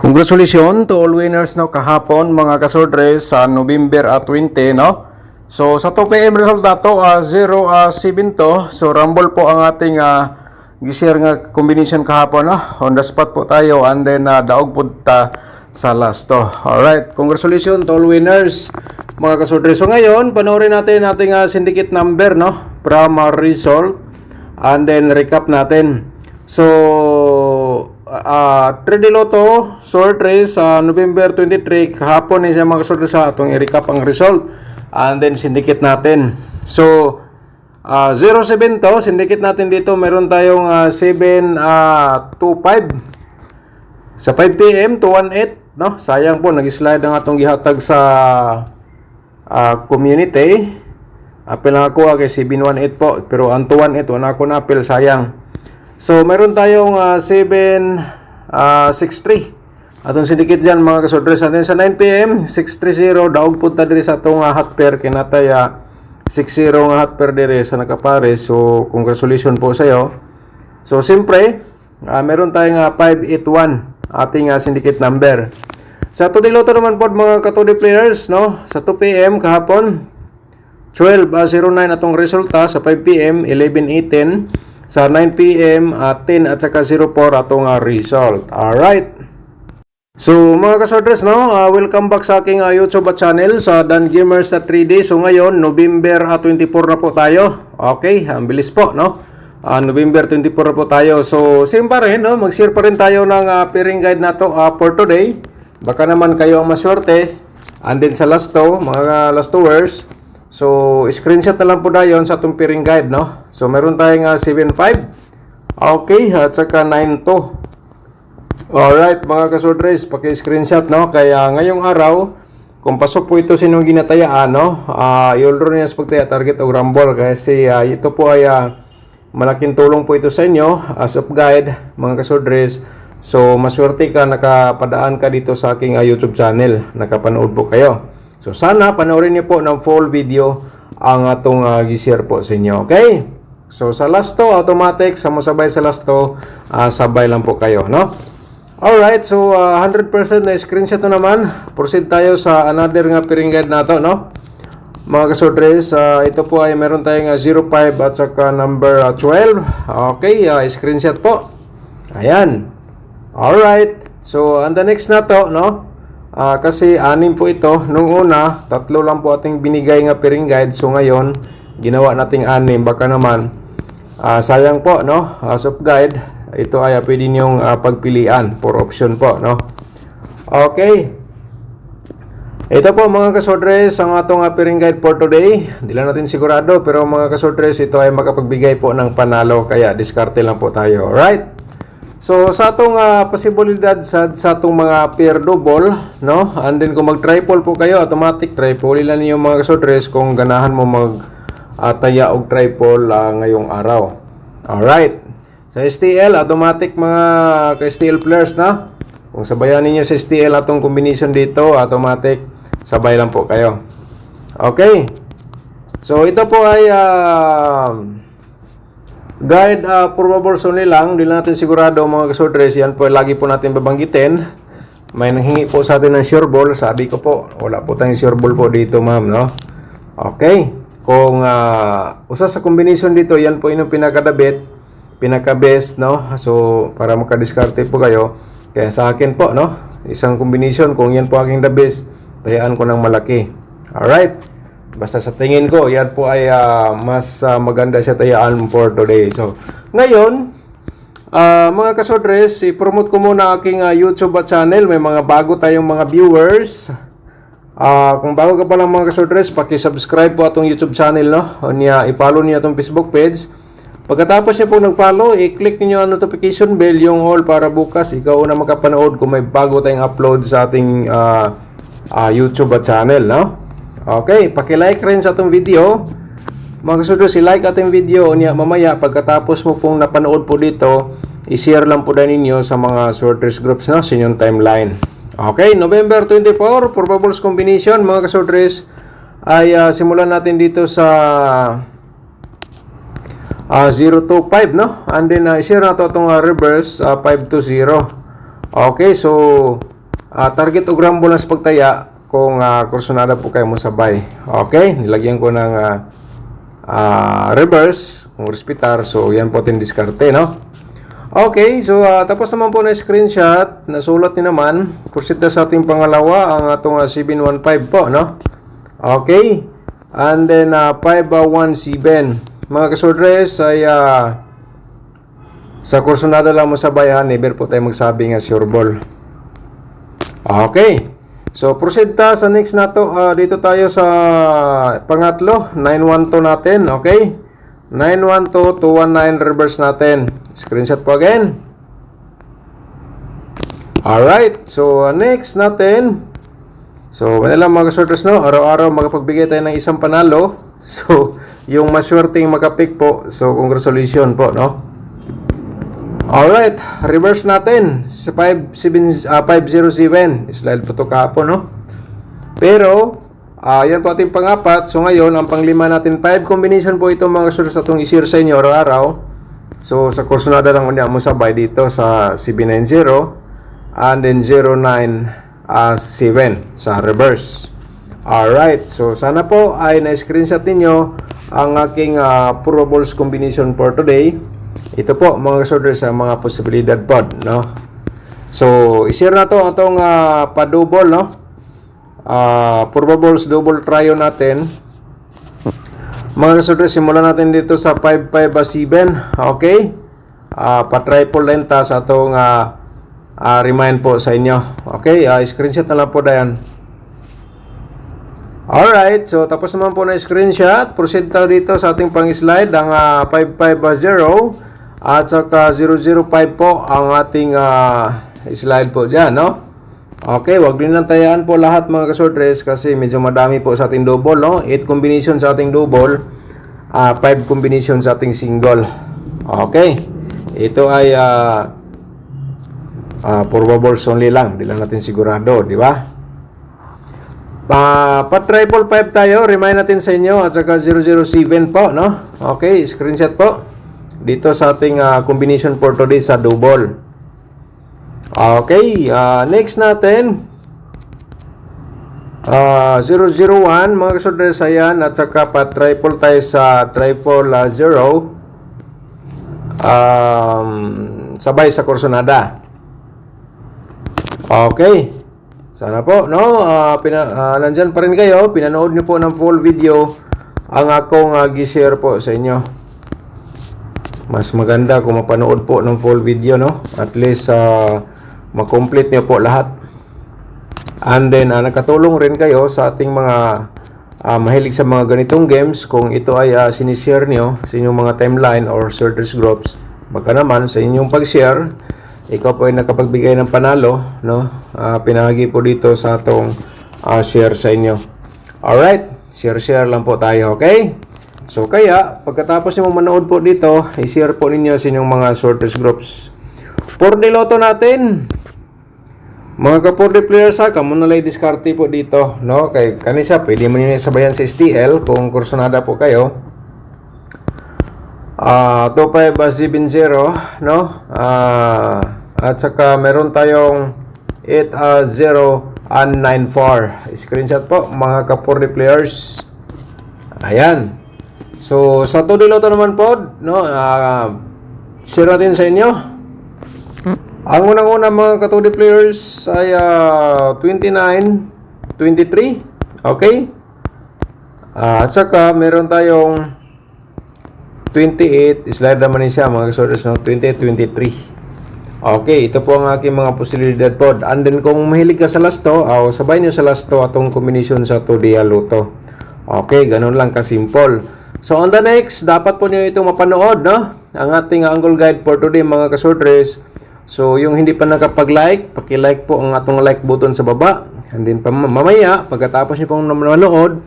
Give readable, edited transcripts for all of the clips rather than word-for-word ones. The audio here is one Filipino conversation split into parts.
Congratulations to all winners no kahapon mga kasordres sa November 20 no. So sa 2 PM result dato 0-7 to. So rumble po ang ating gi-share nga combination kahapon no. On the spot po tayo and then daog po ta sa last to. Alright, congratulations to all winners mga kasordres. So ngayon panoorin natin ating syndicate number no from result and then recap natin. So 3D Lotto short race sa November 23 kahapon siya mga kasordres sa atong i-recap ang result and then syndicate natin. So 07 to syndicate natin dito, meron tayong 725 sa 5 PM to 18 no. Sayang po nag-slide ang atong gihatag sa community. Apel lang ako kay 718 po, pero ang 218 wala ako na apel, sayang. So meron tayong 763 atong syndicate dyan mga kasordres. And then sa 9 PM 630 daog punta diri sa atong hot pair kinatay 60 nga hot pair diri sa nakapares. So congratulations po sa iyo. So siyempre meron tayong 581 ating syndicate number. Sa 2D Lotto naman po mga ka-2D players no, sa 2 PM kahapon 12-09 atong resulta, sa 5 PM 11-18, sa 9 PM 10 at saka 04 atong result. Alright. So mga kasordres no, welcome back sa aking YouTube channel sa Dan Gamers sa 3D. So ngayon November 24 na po tayo. Okay, ang bilis po no. November 24 na po tayo. So same pa rin no, mag-share pa rin tayo ng pairing guide na to for today. Baka naman kayo ang maswerte. And then sa last to, mga last hours, so screenshot na lang po dayon sa atong pairing guide no. So meron tayong 75. Okay, at saka 92. Alright mga kasordres, paki-screenshot no. Kaya ngayong araw, kung pasok po ito sa inyong ginatayaan no, i-order niya sa pagtaya target o rumble kasi ito po ay malaking tulong po ito sa inyo as of guide mga kasordres. So maswerte ka, nakapadaan ka dito sa aking YouTube channel, nakapanood po kayo. So sana panoorin niyo po ng full video ang atong gi-share po sa inyo. Okay? So sa last to automatic, sa masabay sa last to, sabay lang po kayo no. Alright, so 100% na screenshot na naman. Proceed tayo sa another nga pairing guide nato no. Mga kasordres, ito po ay meron tayong 05 at saka number 12. Okay, screenshot po. Ayan. Alright. So on the next na to no. Kasi 6 po ito. Nung una, 3 lang po ating binigay nga pairing guide. So ngayon, ginawa nating 6. Baka naman sayang po no. As of guide, ito ay pwede niyong pagpilian for option po no. Okay. Ito po mga kasordres ang atong pairing guide for today. Hindi lang natin sigurado, pero mga kasordres, ito ay makapagbigay po ng panalo, kaya diskarte lang po tayo. Alright. So sa atong posibilidad sa atong mga pair double no, and then kung mag triple po kayo, automatic triple lang niyo mga kasordres kung ganahan mo mag taya og triple ngayong araw. Alright. Sa STL automatic mga ka-STL players na, kung sabayan niyo sa STL atong combination dito, automatic sabay lang po kayo. Okay. So ito po ay guide probables only lang, hindi lang natin sigurado mga kasordres. Yan po lagi po natin babanggitin. May nanghingi po sa atin ng sure ball. Sabi ko po, wala po tayong sure ball po dito ma'am no. Okay. Kung usa sa combination dito, yan po inyong pinaka-best no. So para makadiskarte po kayo. Kaya sa akin po no, isang combination, kung yan po aking the best, tayaan ko ng malaki. Alright. Basta sa tingin ko, yan po ay mas maganda siya tayaan for today. So, ngayon, mga kasordres, i-promote ko muna aking YouTube channel. May mga bago tayong mga viewers. Kung bago ka pa lang mga kasordres, paki-subscribe po atong YouTube channel, no? I-follow niyo atong Facebook page. Pagkatapos niyo po nag-follow, i-click niyo ang notification bell, yung all, para bukas ikaw na makapanood kung may bago tayong upload sa ating YouTube channel, no? Okay, paki-like rin sa atong video. Mga kasordres, i-like ating video niya mamaya pagkatapos mo pong napanood po dito, i-share lang po din ninyo sa mga sorters groups no, sa inyong timeline. Okay, November 24 probables combination mga kasordres ay simulan natin dito sa 025 no, and then i-share na to itong reverse 520. Okay, so target o grumble lang sa pagtaya kung kursunada po kayo mo sabay. Okay, nilagyan ko ng reverse kung respitar. So yan po ating diskarte, no? Okay, so tapos naman po na screenshot, nasulat niyo naman. Proceed na sa ating pangalawa, ang atong 715 po, no? Okay, and then 5117. Mga kasordres ay sa kursunada lang mo sabayan, never po tayo magsabi nga sure ball. Okay, so proceed ta sa next na to. Dito tayo sa pangatlo, 912 natin, okay? 912, 219 reverse natin. Screenshot po again. Alright, so next natin. So, manilang mga kasorters, no? Araw-araw makapagbigay tayo ng isang panalo. So, yung maswerteng makapick po. So, congratulations po, no? Alright, reverse natin sa 507. Slide po to kahapon, no? Pero yan po ating pang-apat. So ngayon, ang pang-lima natin, 5 combination po ito mga kasorters atong i-share sa inyo araw-araw. So sa kursunada lang unya mo sabay dito sa 790 and then 097 sa reverse. Alright, so sana po ay na-screenshot ninyo ang aking probables combination for today. Ito po mga kasorters sa mga posibilidad po, no? So i-share na to atong pa-double, no? Probables double trio natin. Mga kasorters, simulan natin dito sa 557. Okay, pa-triple lenta sa atong remind po sa inyo. Okay, screenshot na lang po dayan. Alright, so tapos naman po na screenshot. Proceed tayo dito sa ating pang-slide, ang 550 at saka 005 po ang ating slide po dyan, no? Okay, wag din lang tayaan po lahat mga kasortres kasi medyo madami po sa ating double, no? 8 combination sa ating double, 5 combination sa ating single. Okay, ito ay probables only lang, di lang natin sigurado, di ba? Pa-triple 5 tayo, remind natin sa inyo, at saka 007 po, no? Okay, screenshot po dito sa ating combination for today sa double. Okay, next natin 001 mga kasorters, ayan, at saka pa-triple tayo sa triple 0 sabay sa kursunada. Okay, sana po, no? Nandyan pa rin kayo, pinanood nyo po ng full video ang akong gi-share po sa inyo. Mas maganda kung mapanood po ng full video, no? At least ma-complete nyo po lahat. And then nakatulong rin kayo sa ating mga mahilig sa mga ganitong games. Kung ito ay sinishare nyo sa inyong mga timeline or sorters groups, baka naman sa inyong pag-share, ikaw po ay nakapagbigay ng panalo, no? Pinahagi po dito sa atong share sa inyo. Alright, share lang po tayo, okay? So kaya, pagkatapos nyo manood po dito, i-share po ninyo sa inyong mga sorters groups. For the loto natin, mga kapurde players, kamo na lang diskarte po dito, no? Kay kanisa pwede mo niyo sabayan sa STL kung kursunada po kayo. 2570, no? At saka meron tayong 8094. Screenshot po mga kapurde players. Ayan. So sa todo loto naman po, no? Share natin sa inyo. Ang unang-una mga katudi players ay 29, 23. Okay? At saka meron tayong 28. Slide naman siya mga kasorters, no? 28, 23. Okay, ito po ang aking mga posibilidad po. And then kung mahilig ka sa lasto, sabay nyo sa lasto atong combination sa 2 Loto. Okay, ganun lang ka-simple. So on the next, dapat po nyo itong mapanood, no? Ang ating angle guide for today mga kasorters. So, yung hindi pa nakapag-like, paki-like po ang atong like button sa baba. And then, mamaya, pagkatapos nyo pong manood,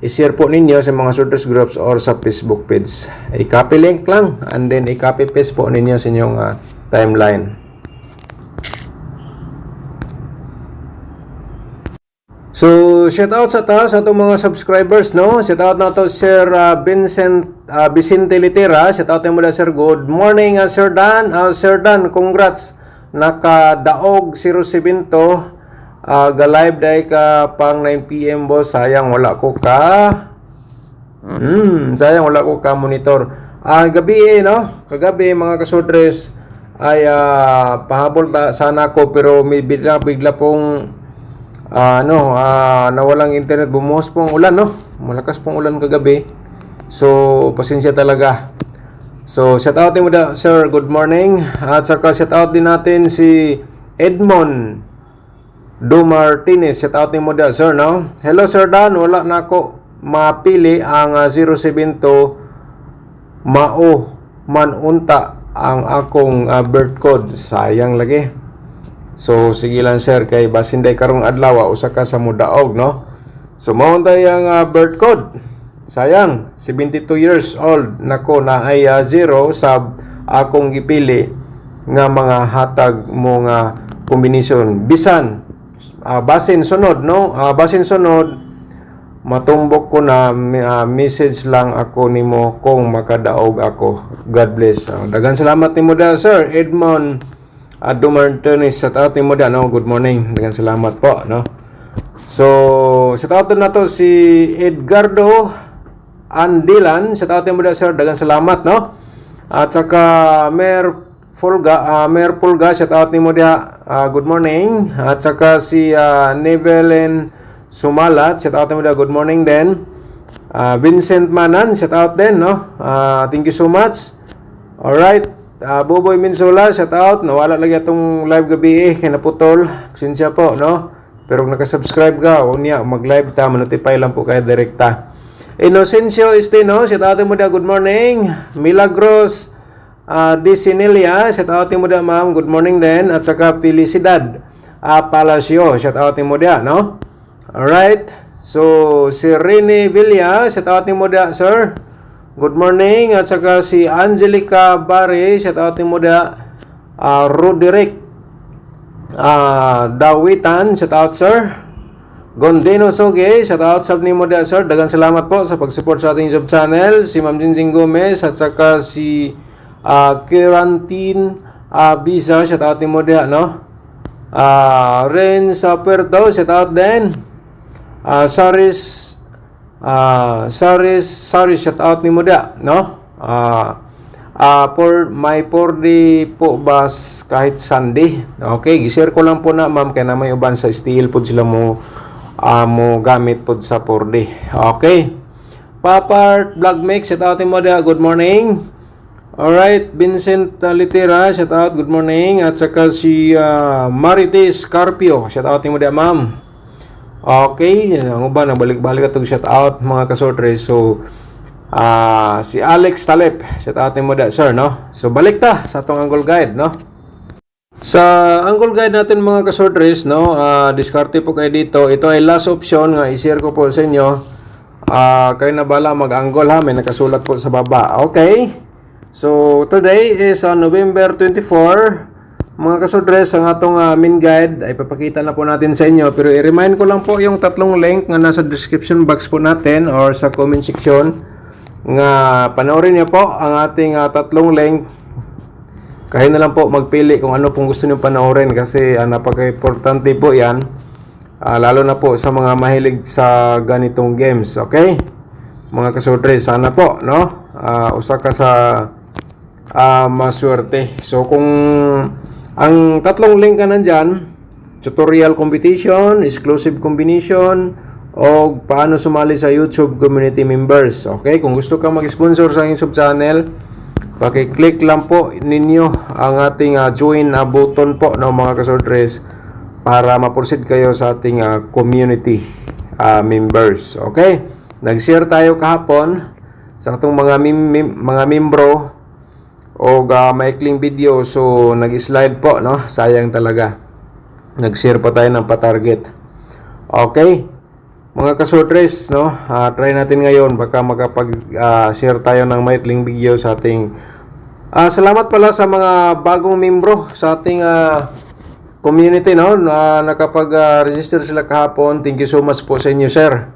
i-share po ninyo sa mga sorters groups or sa Facebook page. I-copy link lang, and then i-copy paste po ninyo sa inyong timeline. So, shout out sa atong mga subscribers, no? Shout out na to Sir Vicente Litera. Shout out mo na Sir. Good morning, Sir Dan. Sir Dan, congrats. Nakadaog 07 to ga-live day ka pang 9 PM boss. Sayang wala ko ka. Sayang wala ko ka monitor. Gabi no? Kagabi mga kasodres ay pahabol sana ako pero may bigla pong nawalang internet, bumuhos pong ulan no. Malakas pong ulan kagabi. So pasensya talaga. So shout out din mo da, sir, good morning. At saka shout out din natin si Edmond Do Martinez. Shout out din mo da, sir, no. Hello sir Dan, wala na ako mapili ang 072 mao man unta ang akong birth code. Sayang lagi. So sige lang sir, kay basinday karong adlaw usa ka sa mudaog no. So mao ang birth code. Sayang 72 years old nako na ay 0 sa akong gipili nga mga hatag mo nga kombinasyon. Bisan basin sunod no, basin sunod matumbok ko na message lang ako nimo kung makadaog ako. God bless. Daghang salamat nimo da sir Edmond Dumartones. Sa taot nimo da no, good morning. Daghang salamat po no. So sa taot na to si Edgardo Andilan. Sa taot nimo da sir, daghang salamat no. At saka Mer Pulga, sa taot nimo da, good morning. At saka si Nevelyn Sumalat, shout out mo da, good morning din. Vincent Manan, shout out din no. Thank you so much. Alright, Boboy Minsula, shout out. Nawala lagi atong live gabi kaya naputol. Pasensya po no. Pero kung nakasubscribe ka, unya mag-live ta, manotify lang po kayo direkta. Inocencio Estino, shout out mo da, good morning. Milagros Disinelia, shout out mo da ma'am, good morning din. At saka Felicidad Palacio, shout out mo da no. Alright, so si Rene Villa, shout out mo da sir, good morning. At saka si Angelica Barre, shout out mo da. Roderick Dawitan, shout out sir. Gondino Soge, shout out sab nimo da sir. Daghang salamat po sa pag-support sa ating YouTube channel. Si Ma'am Jinjing Gomez at saka si Kirantin Bisa, shout out nimo da no. Ren Saperto, shout out din. Saris, shout out nimo da no. For my 4D po bas kahit Sunday. Okay, gi-share ko lang po na ma'am kay na may uban sa steel pod sila mo gamit pod sa 4D. Okay. Papart Vlog Mix, shout out mo da, good morning. Alright, Vincent Litera, shout out, good morning. At saka si Marites Carpio, shout out mo da ma'am. Okay, ang uban nagbalik-balik atong shout out mga kasortre. So si Alex Talep, shout out mo da sir no. So balik ta sa atong angle guide no. Sa angle guide natin mga kasortres no, diskarte po kayo dito. Ito ay last option nga i-share ko po sa inyo. Kayo na bala mag-angle ha, may nakasulat po sa baba. Okay. So today is November 24. Mga kasodres, ang atong main guide ay papakita na po natin sa inyo. Pero i-remind ko lang po yung tatlong link nga nasa description box po natin or sa comment section. Nga panoorin niyo po ang ating tatlong link. Kayo na lang po magpili kung ano pong gusto niyo panoorin kasi napaka-importante po yan. Lalo na po sa mga mahilig sa ganitong games. Okay? Mga kasodres, sana po, no? Usa ka sa maswerte. So kung ang tatlong link ka nandyan, tutorial competition, exclusive combination, o paano sumali sa YouTube community members. Okay, kung gusto ka mag-sponsor sa YouTube channel, paki-click lang po ninyo ang ating join button po no mga kasodres para ma-proceed kayo sa ating community members. Okay, nag-share tayo kahapon sa atong mga membro o maikling video, so nag-slide po no, sayang talaga. Nag-share pa tayo ng pa-target. Okay, mga kasortres no, try natin ngayon baka makapag-share tayo ng maikling video sa ating salamat pala sa mga bagong membro sa ating community no, nakapag-register sila kahapon. Thank you so much po sa inyo sir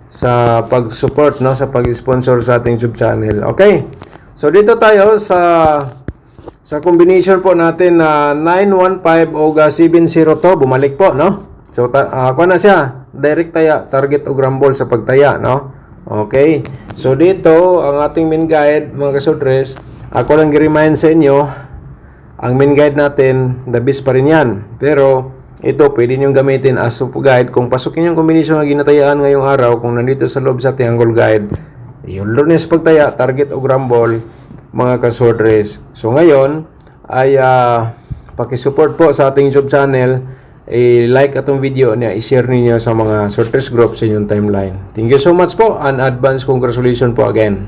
sa pag-support no, sa pag-sponsor sa ating YouTube channel. Okay, so dito tayo sa combination po natin na 915 o 702. Bumalik po no. So, kuha na siya. Direct taya, target o grumble sa pagtaya, no? Okay. So, dito, ang ating main guide, mga kasodres, ako lang i-remind sa inyo, ang main guide natin, the best pa rin yan. Pero, ito, pwede nyo gamitin as a guide. Kung pasukin yung kombinasyon na ginatayaan ngayong araw, kung nandito sa loob sa triangle guide, yung lunes pagtaya, target o grumble, mga kasodres. So, ngayon, ay pakisupport po sa ating YouTube channel. I-like atong video niya, i-share ninyo sa mga sorters group sa inyong timeline. Thank you so much po and advance congratulations po again.